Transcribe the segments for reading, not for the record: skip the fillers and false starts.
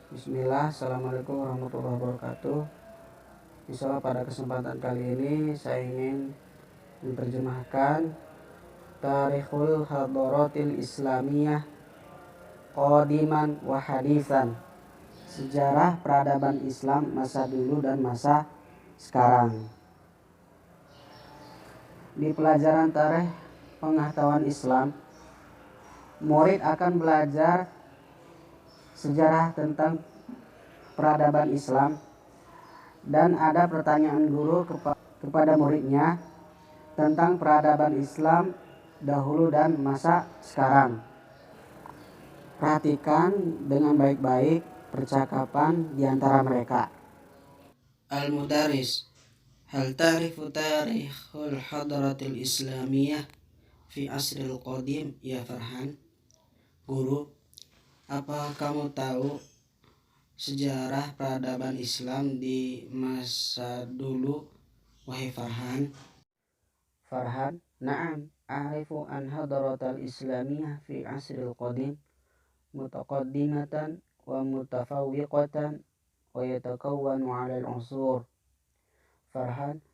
Bismillah, Assalamualaikum warahmatullahi wabarakatuh. Insyaallah pada kesempatan kali ini saya ingin menerjemahkan Tarikhul Hadaratil Islamiyah Qadiman wa Hadithan, sejarah peradaban Islam masa dulu dan masa sekarang. Di pelajaran tarikh pengetahuan Islam, murid akan belajar sejarah tentang peradaban Islam, dan ada pertanyaan guru kepada muridnya tentang peradaban Islam dahulu dan masa sekarang. Perhatikan dengan baik-baik percakapan di antara mereka. Al-Mudaris, hal ta'rifu tarikhul hadaratil islamiyah fi asril qadim ya Farhan? Guru, apa kamu tahu sejarah peradaban Islam di masa dulu, wahai Farhan? Farhan, na'am, a'rifu an hadaratal islamiyah fi asril qadim mutaqaddimatan wa mutafawwiqatan wa yatakawwanu 'ala al-'usur. Farhan,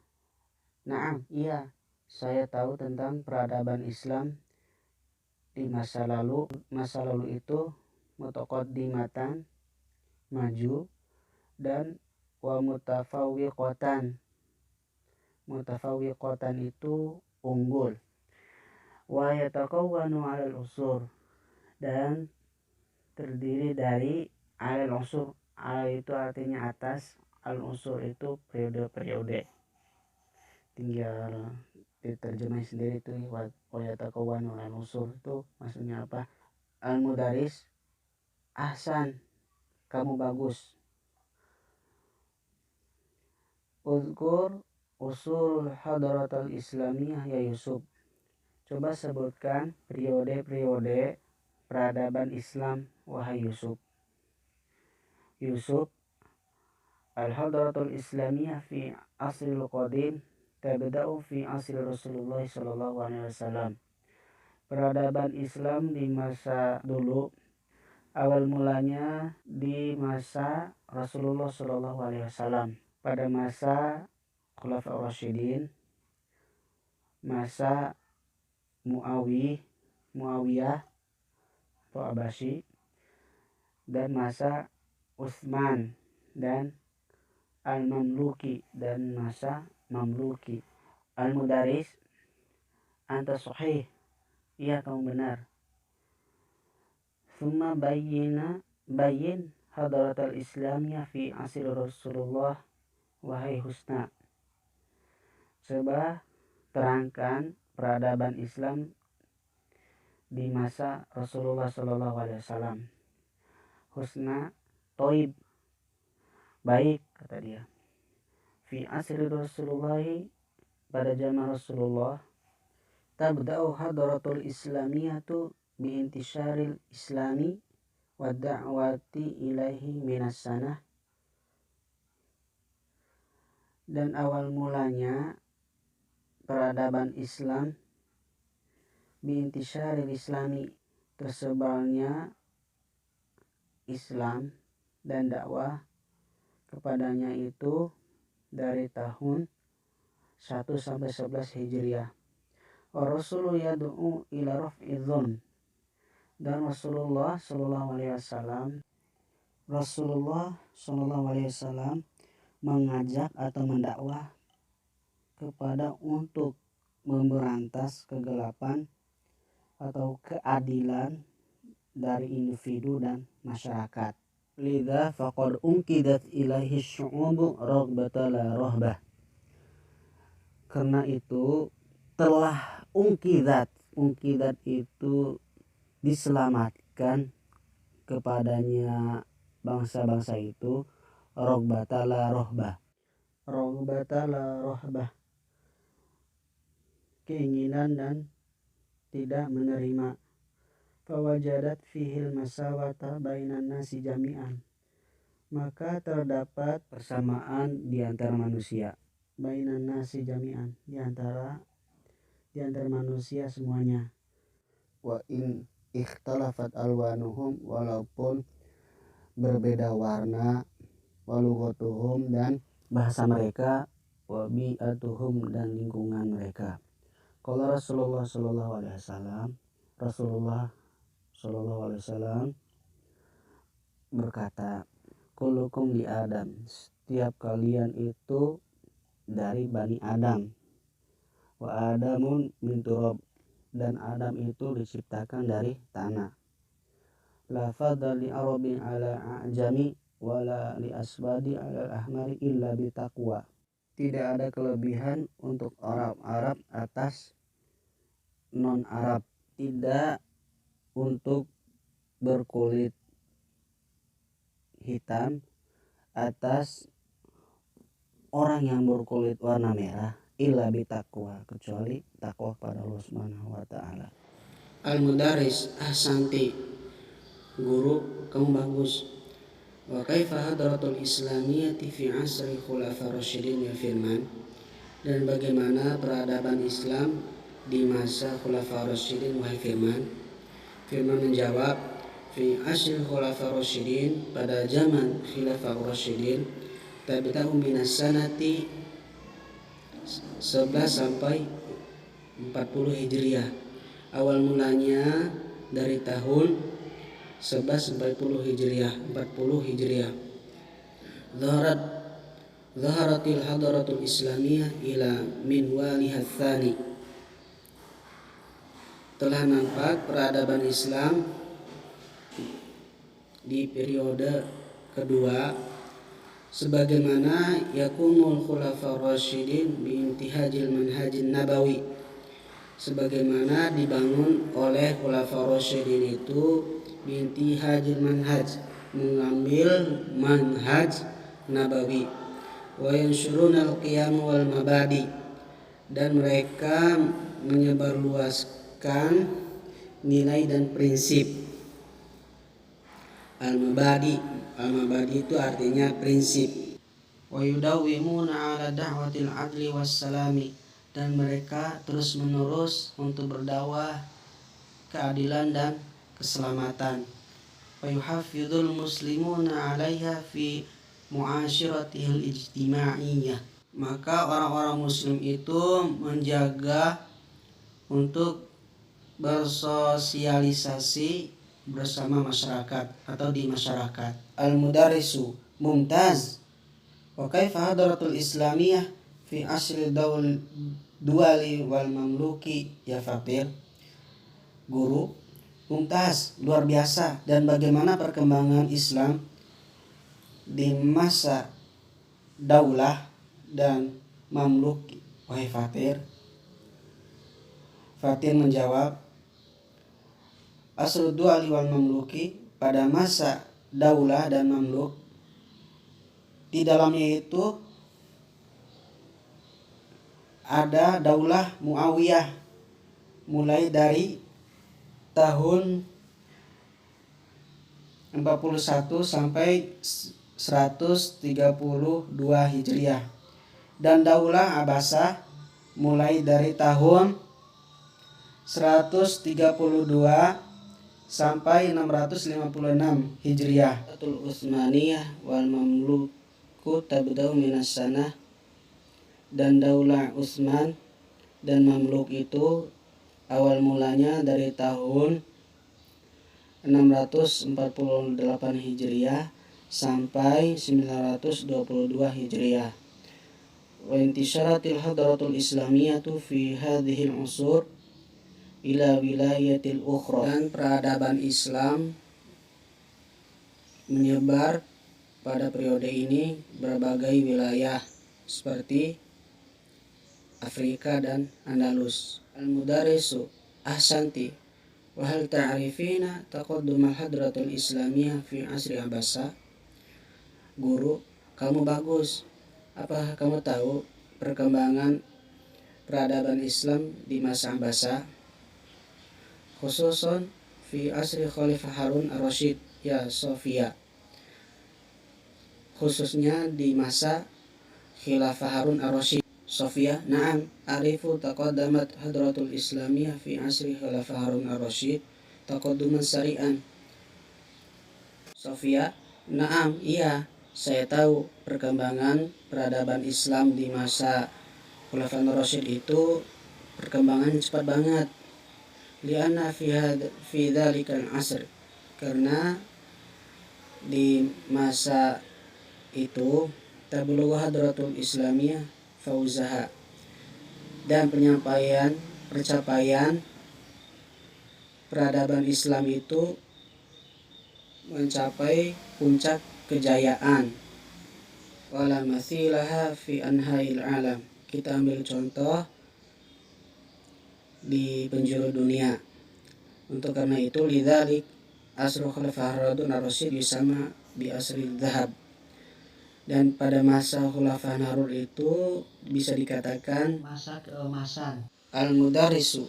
na'am, iya, saya tahu tentang peradaban Islam di masa lalu. Masa lalu itu mutaqaddimatan, maju, dan wa mutafawwiqatan. Mutafawwiqatan itu unggul. Wa yatakawwanu 'alal usur, dan terdiri dari alal usur. Al itu artinya atas, al usur itu periode-periode. Tinggal diterjemah sendiri itu wa yatakawwanu 'alal usur itu maksudnya apa. Al-Mudaris, ahsan, kamu bagus. Uzkur usul hadaratul islamiyah ya Yusuf. Coba sebutkan periode-periode peradaban Islam, wahai Yusuf. Yusuf, al-hadaratul islamiyah fi asril qadim tabda'u fi asri Rasulullah sallallahu alaihi wasallam. Peradaban Islam di masa dulu awal mulanya di masa Rasulullah sallallahu alaihi wasallam, pada masa Khulafaur Rasyidin, masa Muawiyah atau Abbasi, dan masa Utsman dan Al-Mamluki, dan masa Mamluki. Al-Mudaris, anta sahih, iya kamu benar. Thumma bayyin hadaratul islamiyah fi asri Rasulullah, wahai Husna. Coba terangkan peradaban Islam di masa Rasulullah sallallahu alaihi wasallam. Husna, toib, baik, kata dia. Fi asri Rasulullah, pada zaman Rasulullah, tabda'u hadaratul islamiyatu bi intisyaril islami wa da'wati ilaihi minas sanah. Dan awal mulanya peradaban Islam bi intisyaril islami, tersebarnya Islam dan dakwah kepadanya itu dari tahun 1 sampai 11 Hijriah. Wa Rasulullah yad'u ila raf'i dhulm, dan Rasulullah sallallahu alaihi wasallam mengajak atau mendakwah kepada untuk memberantas kegelapan atau keadilan dari individu dan masyarakat. Lidha faqad unqidat ilaihi syu'ubu raghbata la rahbah. Karena itu telah unqidat itu diselamatkan kepadanya bangsa-bangsa itu raghbata la rahbah. Raghbata la rahbah, keinginan dan tidak menerima. Fawajadat fihil masawata bainan nasi jami'an, maka terdapat persamaan di antara manusia. Bainan nasi jami'an, di antara manusia semuanya. Wa in ikhtalafat alwanuhum, walaupun berbeda warna, walughatuhum dan bahasa mereka, wabi'atuhum dan lingkungan mereka. Qala Rasulullah sallallahu alaihi wasallam, Rasulullah sallallahu alaihi wasallam berkata, kullukum li Adam, setiap kalian itu dari Bani Adam, wa Adamun min turab, dan Adam itu diciptakan dari tanah. La fadla li arabin ala a'jami wala li asbadi ala ahmari illa bitaqwa. Tidak ada kelebihan untuk orang Arab atas non Arab, tidak untuk berkulit hitam atas orang yang berkulit warna merah illa bitaqwa, kecuali takwa kepada Allah Subhanahu wa taala. Al-mudaris ahsanti, guru kamu bagus. Wa kaifa hadratul islamiyati fi asri khulafa rasyidin, ya firman, dan bagaimana peradaban Islam di masa khulafa rasyidin, wahai firman. Firman menjawab, fi asri khulafa rasyidin, pada zaman khilafah rasyidin, tabta'u minas sanati 11 sampai 40 Hijriah. Awal mulanya dari tahun 11 sampai 40 Hijriah. Zaharatil hadaratul islamiyah ila min waliha tsani. Telah nampak peradaban Islam di periode kedua, sebagaimana yakumul khulafa rasyidin bi intihajil manhajin nabawi, sebagaimana dibangun oleh khulafa rasyidin itu bi intihajil manhaj, mengambil manhaj nabawi, wa yanshuruna al-qiyam wal mabadi, dan mereka menyebarluaskan nilai dan prinsip. Al-mabadi itu artinya prinsip. Wa yudawwimuna ala da'watil adli wassalami, dan mereka terus menerus untuk berdakwah keadilan dan keselamatan. Wa yuhafizul muslimuna 'alaiha fi mu'asyiratihil ijtima'iyyah, maka orang-orang muslim itu menjaga untuk bersosialisasi bersama masyarakat atau di masyarakat. Al-mudarrisu mumtaz. Wa kaifa hadaratul islamiyah fi asri duwali wal mamluki, ya fakir. Guru, mumtaz, luar biasa. Dan bagaimana perkembangan Islam di masa daulah dan mamluk, wahai Fatir? Fatir menjawab, asrul du'ali wal mamluki, pada masa daulah dan mamluk, di dalamnya itu ada daulah Muawiyah mulai dari tahun 41 sampai 132 Hijriah, dan daulah Abbasah mulai dari tahun 132 sampai 656 Hijriah. Atul Utsmaniyah wal Mamluku tabda'u minas sanah, dan daulah Utsman dan Mamluk itu awal mulanya dari tahun 648 Hijriah sampai 922 Hijriah. Wa intisyaratil hadratul islamiyatu fi hadhil usur ila wilayatil ukhra, dan peradaban Islam menyebar pada periode ini berbagai wilayah seperti Afrika dan Andalus. Al-mudarrisu ahsanti, wa hal ta'rifina taqaddum al-hadratul islamiyah fi asri Abbasah? Guru, kamu bagus. Apakah kamu tahu perkembangan peradaban Islam di masa Abbasah? Khususon fi asri Khalifah Harun ar-Rasyid, ya Sofia. Khususnya di masa Khilafah Harun ar-Rasyid. Sofia, na'am, arifu taqaddamat hadratul islamiyah fi asri Khilafah Harun ar-Rasyid taqadduman sari'an. Sofia, Naam, iya, saya tahu perkembangan peradaban Islam di masa Khulafaur Rasyid itu perkembangan cepat banget. Lianna fi dzalikal asr, karena di masa itu tablughu hadratul islamiyah fauzaha, dan percapaian peradaban Islam itu mencapai puncak kejayaan. Wala mathilaha fi anhail alam. Kita ambil contoh di penjuru dunia. Untuk karena itu lidzalik asru khulafaur rasyid sama bi asri dzahab. Dan pada masa khulafaur Harun itu bisa dikatakan masa keemasan. Al-mudarrisu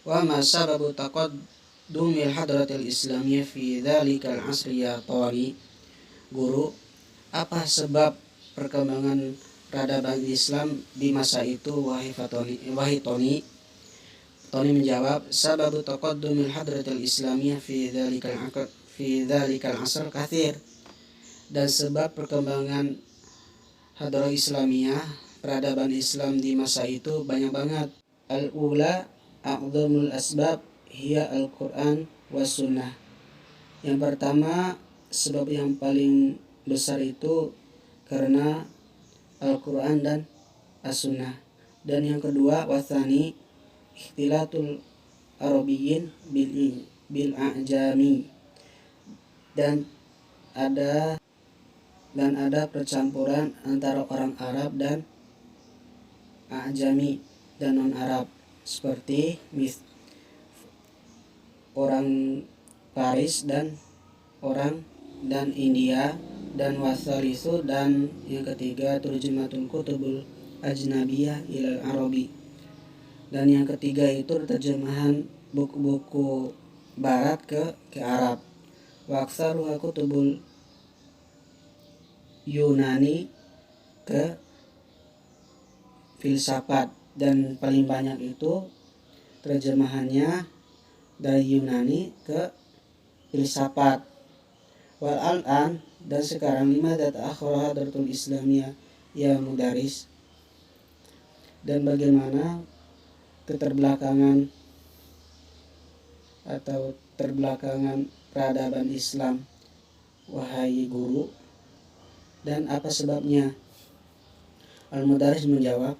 wa ma sababu taqaddumil hadratil islamiyah fi dzalikal asri ya tari. Guru, apa sebab perkembangan peradaban Islam di masa itu wahai Tony? Tony menjawab, sababu taqaddumil hadratil islamiyah fi dzalikal asr kathir. Dan sebab perkembangan hadrah islamiyah, peradaban Islam di masa itu banyak banget. Al-ula a'dhamul asbab hiya al-Quran was sunnah. Yang pertama, sebab yang paling besar itu karena Al-Quran dan As-Sunnah. Dan yang kedua, wathani ikhtilatul arabiyyin bil a'jami, dan ada percampuran antara orang Arab dan A'jami dan non-Arab, seperti orang Paris dan India, dan wasalisu, dan yang ketiga turjumatul kutubul ajnabiyah ilal arabi, dan yang ketiga itu terjemahan buku-buku barat ke Arab. Wa aktsaruha kutubul Yunani ke filsafat, dan paling banyak itu terjemahannya dari Yunani ke filsafat. Wal al'an, dan sekarang lima data akhirah hadratul islamiyah ya mudaris, dan bagaimana keterbelakangan atau terbelakangan peradaban Islam wahai guru, dan apa sebabnya? Al-Mudaris menjawab,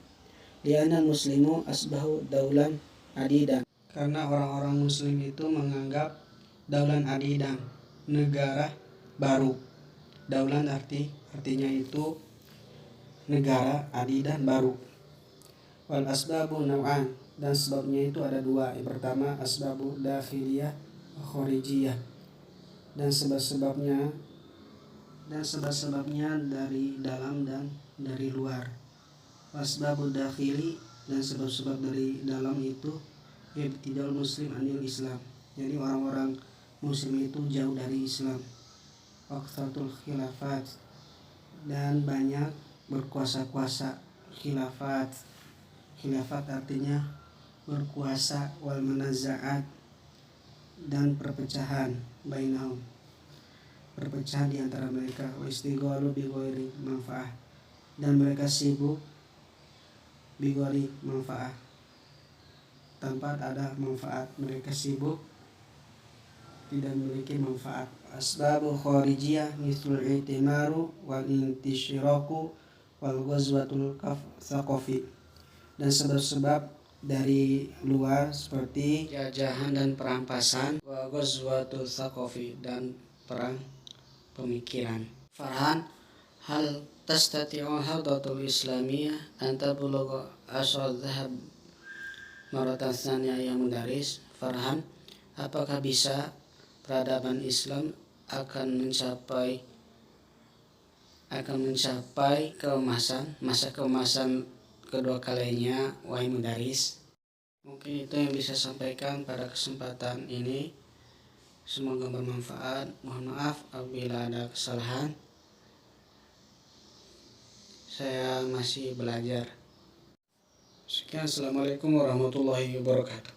li'anal muslimu asbahu daulan adidan, karena orang-orang muslim itu menganggap daulan adidan, negara baru. Daulan artinya itu negara, adidan baru. Wal asbabu naw'an, dan sebabnya itu ada dua. Yang pertama asbabu dakhiliyah wa kharijiyah, dan sebab-sebabnya dari dalam dan dari luar. Asbabud dakhili, dan sebab-sebab dari dalam itu ibtidal muslim anil Islam, jadi orang-orang muslim itu jauh dari Islam. Waqtatul khilafat, dan banyak berkuasa-kuasa. Khilafat artinya berkuasa. Wal manaza'at, dan perpecahan. Bainahum, perpecahan di antara mereka. Wa istighalu bi ghairi manfaah, dan mereka sibuk bi ghairi manfaah, tanpa ada manfaat. Mereka sibuk tidak memiliki manfaat. Asbabu kharijiyah mislul i'timaru wal intisyiraku wal ghazwatul thaqafi, dan sebab-sebab dari luar seperti jajahan dan perampasan, wa ghazwatul thaqafi, dan perang pemikiran. Farhan, hal tastati'u hadatul islamiyah an tablugha asal dhahab maratan tsaniyah ya mudaris? Farhan, apakah bisa peradaban Islam akan mencapai keemasan, masa keemasan kedua kalinya wahai mudaris? Mungkin itu yang bisa sampaikan pada kesempatan ini. Semoga bermanfaat. Mohon maaf apabila ada kesalahan. Saya masih belajar. Sekian, assalamualaikum warahmatullahi wabarakatuh.